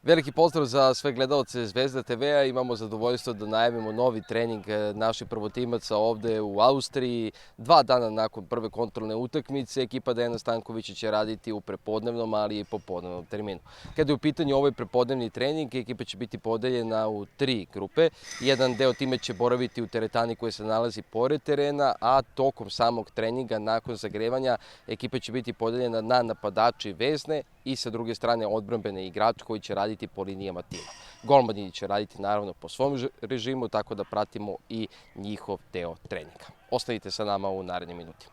Veliki pozdrav za sve gledalce ZvezdaTV-a. Imamo zadovoljstvo da najavimo novi trening naših prvotimaca ovde u Austriji. 2 dana nakon prve kontrolne utakmice, ekipa Dejana Stankovića će raditi u prepodnevnom, ali i popodnevnom terminu. Kada je u pitanju ovaj prepodnevni trening, ekipa će biti podeljena u 3 grupe. Jedan deo tima će boraviti u teretani koja se nalazi pored terena, a tokom samog treninga, nakon zagrevanja, ekipa će biti podeljena na napadače i vezne i sa druge strane odbrambene igrače koji će raditi po linijama tima. Golmani će raditi naravno po svom režimu, tako da pratimo i njihov deo treninga. Ostanite sa nama u narednim minutima.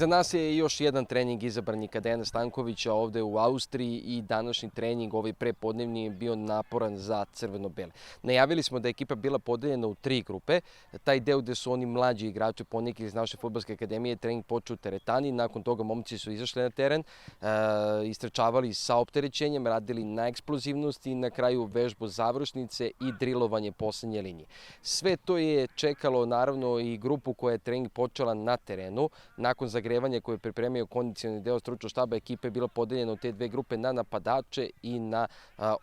Iza nas je još jedan trening izabranika Dejana Stankovića ovde u Austriji i današnji trening, ovaj prepodnevni, je bio naporan za crveno-bele. Najavili smo da je ekipa bila podeljena u 3 grupe. Taj deo gde su oni mlađi igrači, poneki iz naše fudbalske akademije, trening počeo u teretani. Nakon toga momci su izašli na teren, istrčavali sa opterećenjem, radili na eksplozivnosti i na kraju vežbu završnice i drilovanje poslednje linije. Sve to je čekalo naravno i grupu koja je trening počela na terenu. Nakon zagrevanja koje je pripremio kondicioni deo stručnog štaba, ekipa je bila podeljena u te dve grupe na napadače i na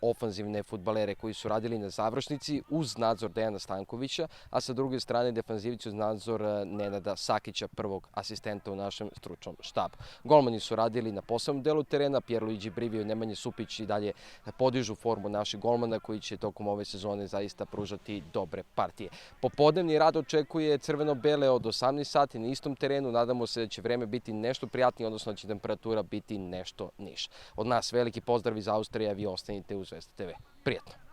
ofanzivne fudbalere koji su radili na završnici uz nadzor Dejana Stankovića, a sa druge strane defanzivci uz nadzor Nenada Sakića, prvog asistenta u našem stručnom štabu. Golmani su radili na posebnom delu terena, Pierluigi Brivio i Nemanja Supić i dalje podižu formu naših golmana koji će tokom ove sezone zaista pružati dobre partije. Popodnevni rad očekuje crveno-bele od 18 sati na istom terenu. Nadamo se da će vreme biti nešto prijatnije, odnosno da će temperatura biti nešto niža. Od nas veliki pozdrav iz Austrije, a vi ostanite u Zvezda TV. Prijatno!